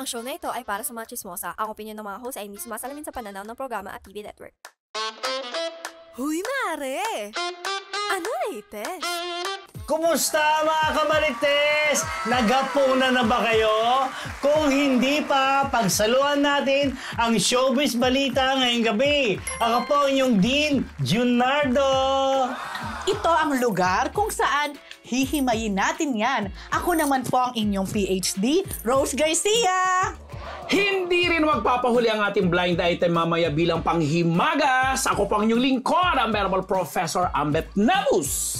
Ang show na ito ay para sa mga chismosa. Ang opinion ng mga host ay hindi sumasalamin sa pananaw ng programa at TV network. Huy, mare! Ano latest? Kumusta mga kamarites? Naghapunan na ba kayo? Kung hindi pa, pagsaluhan natin ang showbiz balita ngayong gabi. Ako po ang inyong Dean Junardo. Ito ang lugar kung saan hihimayin natin yan. Ako naman po ang inyong PhD, Rose Garcia. Hindi rin magpapahuli ang ating blind item mamaya bilang panghimagas. Ako po ang inyong lingkod, ang Venerable Professor Ambet Nabus.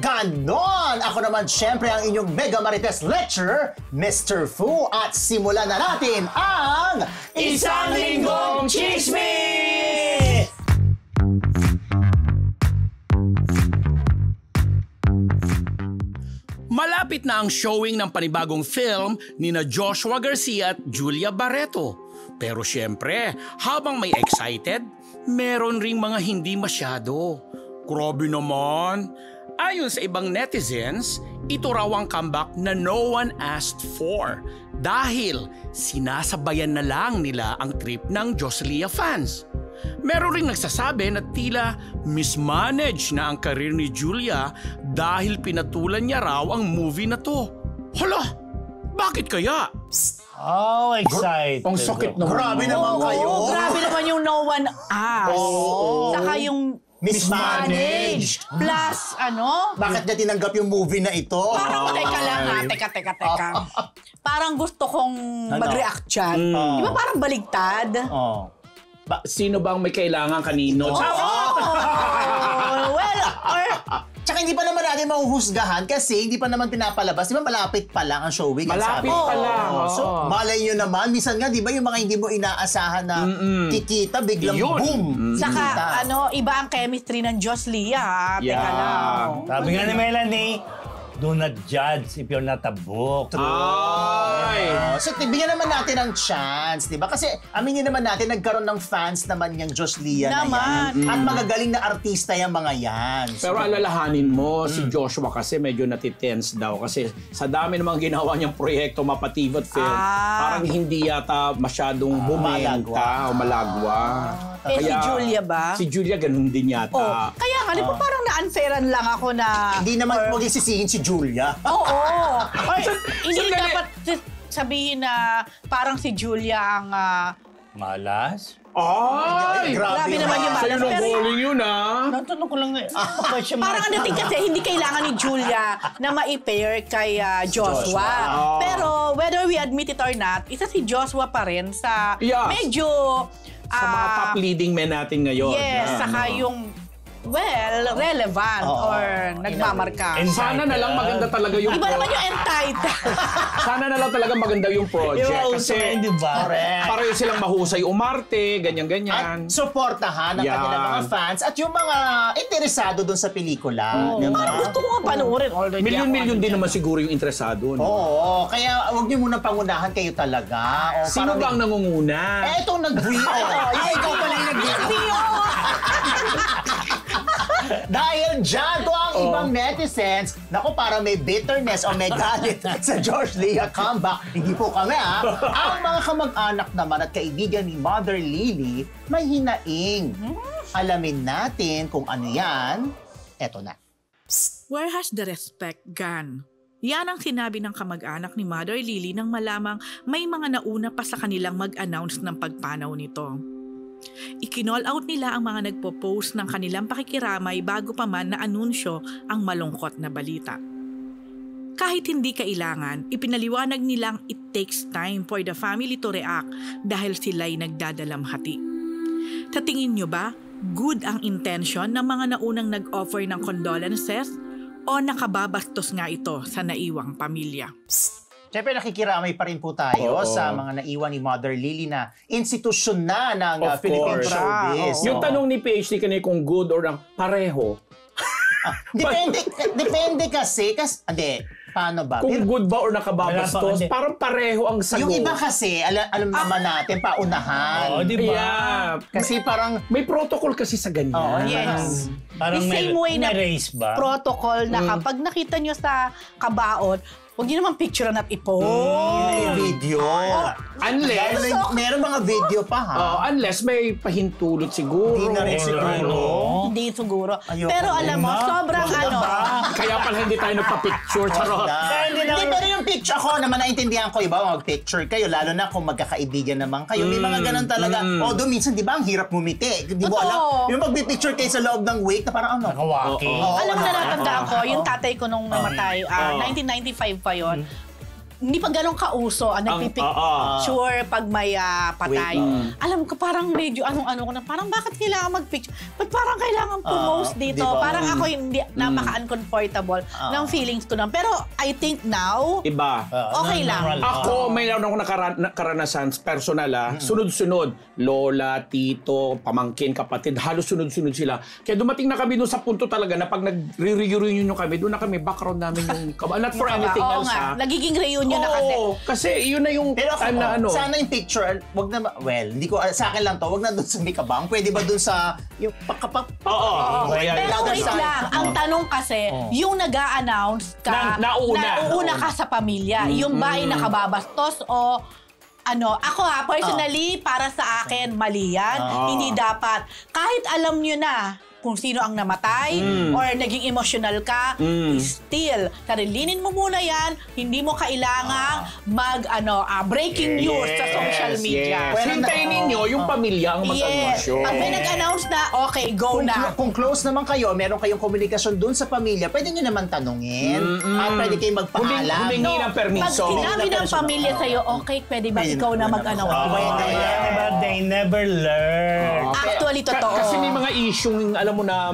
Ganon! Ako naman syempre ang inyong Mega Marites Lecturer, Mr. Fu. At simulan na natin ang Isang Linggong Chismis! Malapit na ang showing ng panibagong film ni na Joshua Garcia at Julia Barreto. Pero syempre, habang may excited, meron ring mga hindi masyado. Grabe naman! Ayon sa ibang netizens, ito raw ang comeback na no one asked for dahil sinasabayan na lang nila ang trip ng Joselia fans. Meron ring nagsasabi na tila mismanage na ang karir ni Julia dahil pinatulan niya raw ang movie na to. Hala! Bakit kaya? Oh, excited. Ang sakit naman. Grabe naman kayo. Grabe naman yung no one asked. Saka yung Mismanaged. Plus, Bakit niya tinanggap yung movie na ito? Parang, teka lang ha, teka. Parang gusto kong mag-react dyan. Di ba parang baligtad? Sino bang may kailangan kanino? Well, or... Tsaka hindi pa naman natin mahuhusgahan kasi hindi pa naman pinapalabas. Di ba malapit pa lang ang showing? Malapit pa lang. So, malay nyo naman. Minsan nga, di ba yung mga hindi mo inaasahan na kikita, biglang Yun. boom! Saka, Kikita. iba ang chemistry ng Joselia ha. Teka lang. Sabi nga ni Melanie, do not judge if you're not a book. Ay! So, bigyan naman natin ng chance, di ba? Kasi, aminin naman natin, nagkaroon ng fans naman yung Joselia na Naman. yan. At magagaling na artista yung mga yan. So, Pero alalahanin mo, si Joshua kasi medyo natitense daw kasi sa dami ng mga ginawa niyang proyekto, mapativat film, parang hindi yata masyadong bumenta o malagwa. Si Julia ba? Si Julia ganun din yata. Kaya nga, di ba parang na-unfairan lang ako na... hindi naman huwag isisihin si Julia. Oo. Or, hindi Sandali. dapat sabihin na parang si Julia ang... Malas? Ay! Grabe naman yung Sa'yo malas. nung Pero calling yun, ah. Natanong ko lang parang ang dating kasi hindi kailangan ni Julia na ma-pair kay Joshua. Pero whether we admit it or not, isa si Joshua pa rin sa Yes. medyo... Sa mga top leading men natin ngayon. Yes, saka yung... Well, relevant or nagmamarka. Sana na lang maganda talaga yung... Iba naman yung entitled. Sana na lang talaga maganda yung project. Kasi di ba? pareho silang mahusay umarte, ganyan-ganyan. At suportahan ang Yan. kanilang mga fans at yung mga interesado dun sa pelikula. Di ba? Parang gusto ko nga panoorin. Already Milyon-milyon din naman siguro yung interesado. No? Oo, kaya huwag niyo muna pangunahan kayo talaga. O, Sino parang- ba ang nangunguna? Eh, itong nag-VO. Ikaw pala yung nag-VO. Dahil dyan, to ang ibang netizens, naku, para may bitterness o may galit sa George Lea comeback, hindi po kami ang mga kamag-anak naman at kaibigan ni Mother Lily, may hinaing. Alamin natin kung ano yan. Eto na. Where has the respect gone? Yan ang sinabi ng kamag-anak ni Mother Lily nang malamang may mga nauna pa sa kanilang mag-announce ng pagpanaw nito. Ikinall out nila ang mga nagpo-post ng kanilang pakikiramay bago pa man na anunsyo ang malungkot na balita. Kahit hindi kailangan, ipinaliwanag nilang it takes time for the family to react dahil sila'y nagdadalamhati. Sa tingin nyo ba, good ang intention ng mga naunang nag-offer ng condolences o nakababastos nga ito sa naiwang pamilya? Siyempre, nakikiramay pa rin po tayo sa mga naiwan ni Mother Lily na institusyon na ng Of Philippine course. showbiz. Yung tanong ni PhD kanina kung good or pareho. Depende kasi, hindi, paano ba? Kung good ba or nakababastos, Hindi. parang pareho ang sagot. Yung iba kasi, alam naman natin, paunahan. Oo, di ba? Yeah. Kasi parang, May protocol kasi sa ganyan. Oo, Yes. Parang The same way na may race ba? protocol na kapag nakita nyo sa kabaot, Huwag niyo naman picture at ipost. May video. Unless, Meron mga video pa ha. unless may pahintulot siguro. Hindi na rin siguro. Hindi siguro. Ayoko. Pero alam mo, sobrang ano. Kaya pala hindi tayo nagpa-picture. Charot. Hindi, pero yung picture ako naman naintindihan ko, iba mag-picture kayo, lalo na kung magkakaibigan naman kayo. May mga ganun talaga. Although minsan, di ba, ang hirap ngumiti. Di mo alam. Yung mag-picture kayo sa loob ng wake na parang ano. Nakawaki. Alam mo na natandaan ko, yung tatay ko nung namatay, 1995 pa yon. Hindi pa ganun kauso ang nagpipicture pag may patay. Alam ko parang medyo anong-ano ko na, parang bakit kailangan mag-picture? Ba't parang kailangan post dito? Diba? Parang ako hindi napaka-uncomfortable ng feelings ko na. Pero I think now, Iba. okay lang. Ako, may lang ako nakaranasan personal sunod-sunod. Lola, tito, pamangkin, kapatid, halos sunod-sunod sila. Kaya dumating na kami doon sa punto talaga na pag nagre-reunion kami, doon na kami, background namin yung, not for anything Oo else nga, nagiging reunion na kasi. Oo, kasi yun na yung Pero time na ano. sana yung picture, wag na, hindi ko, sa akin lang to, wag na doon sa Mikabang. Pwede ba doon sa, yung Oo. Pero wait lang, ang tanong kasi, yung nag-a-announce ka, nauuna ka sa pamilya, yung ba ay nakababastos o ano, ako personally, para sa akin, mali yan. Hindi dapat. Kahit alam nyo na kung sino ang namatay or naging emotional ka, still, sarilinin mo muna yan, hindi mo kailangang breaking news sa social media. Yes. Hintayin ninyo yung pamilya ang mag-announce. Pag may nag-announce na, okay, go na. Kung close naman kayo, meron kayong komunikasyon doon sa pamilya, pwede nyo naman tanungin. At pwede kayong magpaalam. Humingi ng permiso. Pag sinabi ng pamilya sa'yo, okay, pwede ba ikaw na mag-announce? But they never learn. Actually, totoo. Kasi may mga isyong, alam mo na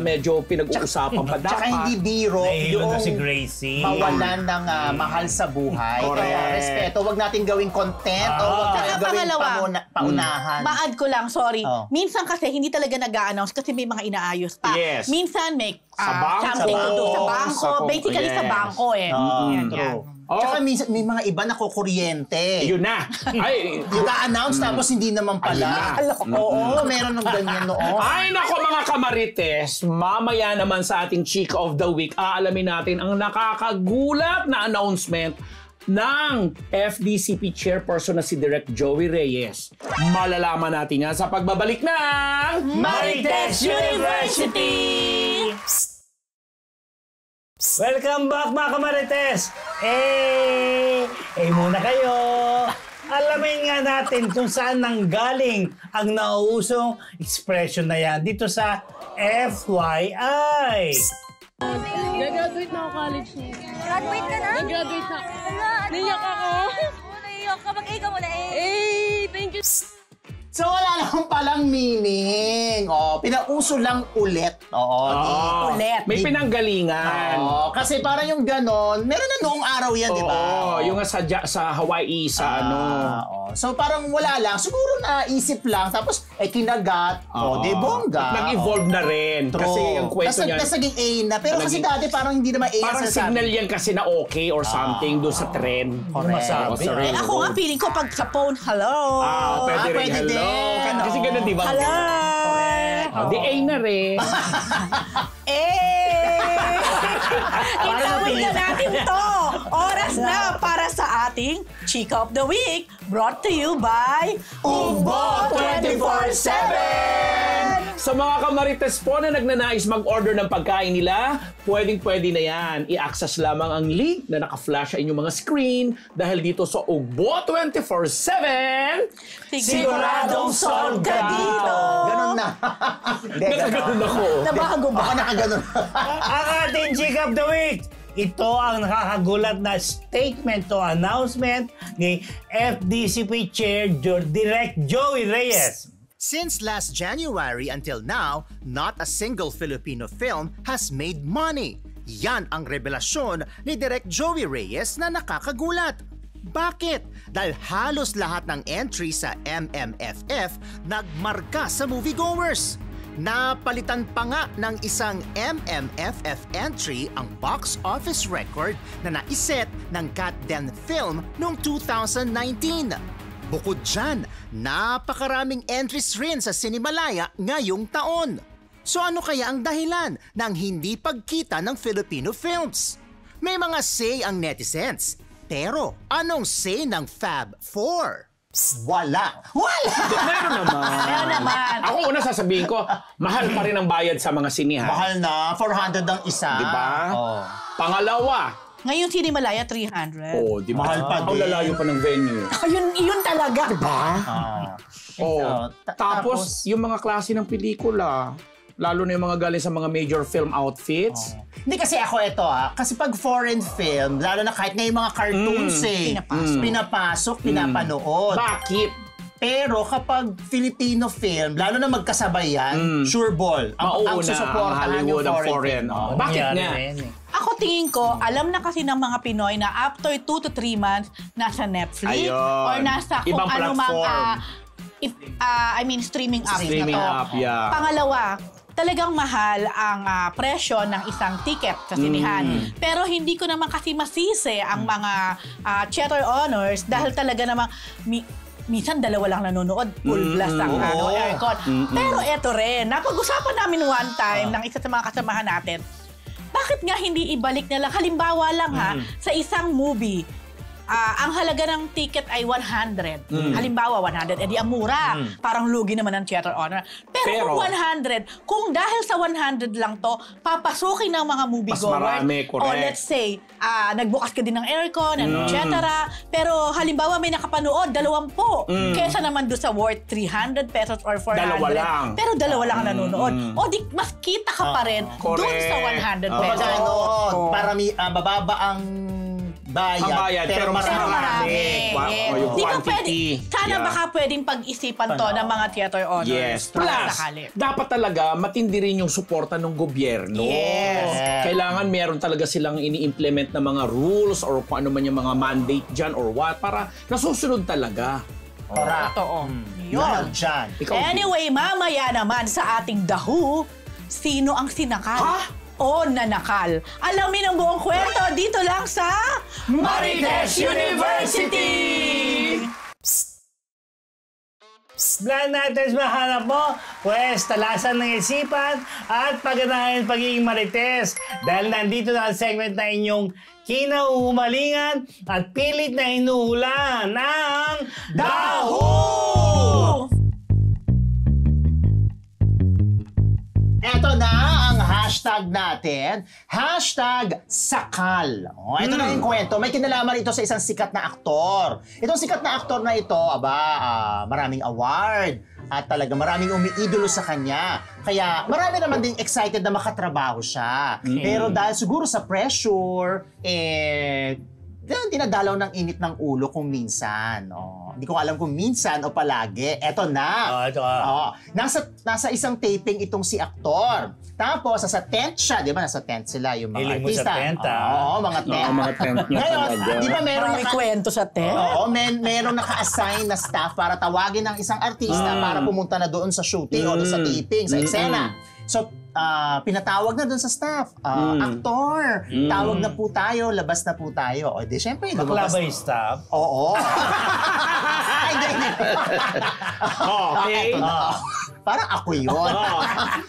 medyo pinag-uusapan pa dapat. Tsaka hindi biro Nahihilo na yung si Gracie. mawalan ng mahal sa buhay. Correct. Kaya respeto, wag natin gawing content o wag natin Saka gawing pangalawa, paunahan. Ma-add ko lang, sorry. Oh. Minsan kasi hindi talaga nag-a-announce kasi may mga inaayos pa. Yes. Minsan may Sa bangko. something to do sa bangko. Sa- Basically sa yes. bangko eh. Yan. Tsaka minsan, may mga iba na kukuryente. Yun na. Ay, Yung na-announce tapos hindi naman pala. Ayun Oo, meron ng ganyan noon. Ay nako mga kamarites, mamaya naman sa ating Chika of the Week, aalamin natin ang nakakagulat na announcement ng FDCP chairperson na si Direk Joey Reyes. Malalaman natin yan sa pagbabalik ng Marites University! Welcome back mga kamarites! Muna kayo! Alamin nga natin kung saan nanggaling ang nauusong expression na yan dito sa FYI. Nag-graduate na ako college niya. Graduate ka na? Nag-graduate na. Niyak ako. Naiyak ka. Mag-A ka muna Thank you. So wala lang palang meaning. Pinauso lang ulit. Ulit. May pinanggalingan. Kasi parang yung ganon, meron na noong araw yan, di ba? Oo, yung sa Hawaii, sa So parang wala lang. Siguro naisip lang. Tapos, kinagat. De bongga. At nag-evolve na rin. True. Kasi yung kwento niya. Tapos naging A na. Pero kasi dati parang hindi naman A Parang signal yan kasi na okay or something doon sa trend. Masabi. Ako nga feeling ko pag sa phone, hello. Pwede rin. pwede Hello. din. Kasi ganun, di ba? Hello. Di A na rin. Itawag na natin to. Oras na para sa ating Chika of the Week, brought to you by Ugbo 24/7! Sa mga kamarites po na nagnanais mag-order ng pagkain nila, pwedeng-pwede na yan. I-access lamang ang link na naka-flash sa inyong mga screen dahil dito sa Ugbo 24/7, Siguradong solve ka dito. Ganon na. nakaganon ako. Nabago ba? Ako nakaganon. Ang ating Chick of the Week! Ito ang nakakagulat na statement o announcement ni FDCP Chair Direk Joey Reyes. Since last January until now, not a single Filipino film has made money. Yan ang revelasyon ni Direk Joey Reyes na nakakagulat. Bakit? Dahil halos lahat ng entry sa MMFF nagmarka sa moviegoers. Napalitan pa nga ng isang MMFF entry ang box office record na naiset ng Cat Den Film noong 2019. Bukod dyan, napakaraming entries rin sa Cinemalaya ngayong taon. So ano kaya ang dahilan ng hindi pagkita ng Filipino films? May mga say ang netizens. Pero anong say ng Fab 4? Wala. Meron naman. Ako una sasabihin ko, mahal pa rin ang bayad sa mga sinihan. Mahal na, 400 ang isa. Diba? Oh. Pangalawa. Ngayon, Sinimalaya, 300. Oh, di ba? Mahal pa Ang din. lalayo pa ng venue. Yun talaga. Diba? Oh. Tapos, yung mga klase ng pelikula, lalo na yung mga galing sa mga major film outfits. Hindi kasi ako kasi pag foreign film, lalo na kahit na yung mga cartoons pinapasok, pinapanood. Bakit? Pero kapag Filipino film, lalo na magkasabay yan, sure ball. Ang susuportahan yung foreign film. Bakit nga? Ako tingin ko, alam na kasi ng mga Pinoy na after 2 to 3 months, nasa Netflix or nasa kung ibang ano mang platform. streaming app Streaming na to. app, yeah. Pangalawa, talagang mahal ang presyo ng isang ticket sa sinihan. Pero hindi ko naman kasi masisi ang mga theater owners dahil talaga namang minsan dalawa lang nanonood, full blast ang aircon. Pero eto rin, napag-usapan namin one time ng isa sa mga kasamahan natin, bakit nga hindi ibalik na lang, halimbawa lang sa isang movie, ang halaga ng ticket ay 100. Halimbawa, 100. Edi ang mura. Parang lugi naman ng theater owner. Pero kung 100, kung dahil sa 100 lang to, papasukin ng mga moviegoers. Mas marami, correct. O let's say, nagbukas ka din ng aircon, etc. Pero halimbawa may nakapanood, 20. Kesa naman doon sa worth 300 pesos or 400. Dalawa lang. Pero dalawa lang ang nanonood. O di, mas kita ka pa rin doon sa 100 pesos. Bababa ang bayad, pero mas marami. Di ba pwede, sana baka pwedeng pag-isipan to ng mga theater owners. Yes. Plus, dapat talaga matindi rin yung suporta ng gobyerno. Yes. Kailangan meron talaga silang ini-implement na mga rules or kung ano man yung mga mandate dyan or what para nasusunod talaga. Totoo. Yun. Anyway, mamaya naman sa ating dahu, sino ang sinakal? O nanakal. Alamin ang buong kwento dito lang sa Marites University! Plan natin mahanap mo, pwes talasan ng isipan at pagganahan pagiging marites. Dahil nandito na ang segment na inyong kinauhumalingan at pilit na hinuhulan ng Daho! Ito na ang hashtag natin, #sakal. Ito na yung kwento. May kinalaman ito sa isang sikat na aktor. Itong sikat na aktor na ito, maraming award at talaga maraming umiidolo sa kanya. Kaya marami naman din excited na makatrabaho siya. Pero dahil siguro sa pressure, dinadalaw ng init ng ulo kung minsan. Hindi ko alam kung minsan o palagi. Eto na. Nasa isang taping itong si aktor. Tapos, nasa tent siya. Di ba? Nasa tent sila yung mga artista. Sa tent, mga tent. Mga tent niya Ngayon, di ba meron kwento sa tent? Meron naka-assign na staff para tawagin ng isang artista para pumunta na doon sa shooting o doon sa taping, sa eksena. So, pinatawag na doon sa staff. Aktor, tawag na po tayo, labas na po tayo. O, di syempre, bakla ba yung staff? Oo. Hindi. Okay. Parang ako yun.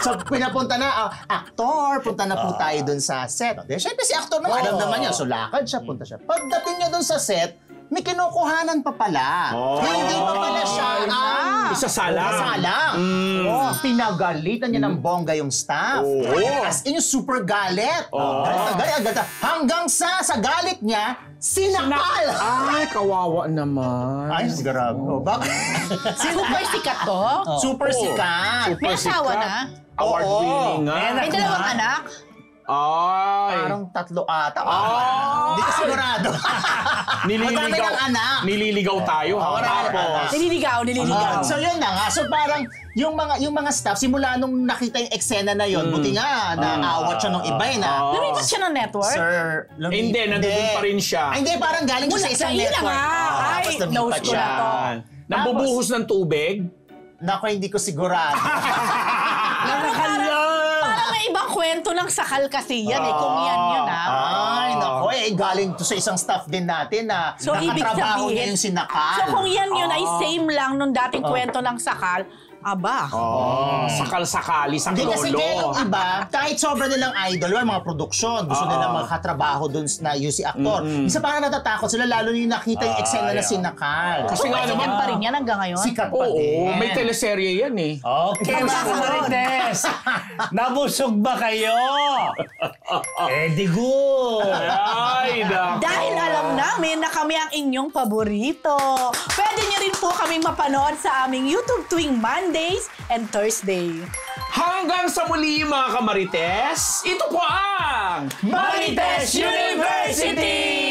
So, pinapunta na, aktor, punta na po tayo doon sa set. Di syempre, si aktor naman, alam naman niya. So, lakad siya, punta siya. Pagdating niya doon sa set, may kinukuhanan pa pala. Hindi pa pala siya isasalang. Pinagalitan niya ng bongga yung staff. As in, yung super galit. Galit. Hanggang sa galit niya, sinakal! Ay, kawawa naman. Ay, grabe. Bakit? Super sikat to? Super sikat. May asawa na? Award-winning nga. May dalawang anak? Ay. Parang 3 ata. Hindi ko sigurado. Nililigaw tayo. Nililigaw. So yun na nga. So parang yung mga staff, simula nung nakita yung eksena na yun, buti nga, naawat siya nung iba na. Lumipat siya ng network? Hindi, nandun pa rin siya. Hindi, parang galing siya sa isang network. Ay, nose ko na to. Nambubuhos ng tubig? Naku, hindi ko sigurado. Parang may ibang kwento ng sakal kasi yan kung yan yun Ay, naku, galing to sa isang staff din natin na nakatrabaho niya yung sinakal. So kung yan yun ay same lang nung dating kwento ng sakal, Aba. Sakal-sakali sa Hindi klolo. kasi yung iba, kahit sobra nilang idol, mga produksyon, gusto nilang makatrabaho dun na yung si aktor. Isa parang natatakot sila, lalo yung nakita yung eksena na sinakal. Kasi nga naman, pa rin yan hanggang ngayon? Sikat pa din. may teleserye yan eh. Okay, mga kamarites. Nabusog ba kayo? Di good. Ay, nako. Dahil alam namin na kami ang inyong paborito. Pwede niyo rin po kaming mapanood sa aming YouTube tuwing Mondays and Thursday. Hanggang sa muli mga kamarites, ito po ang Marites University!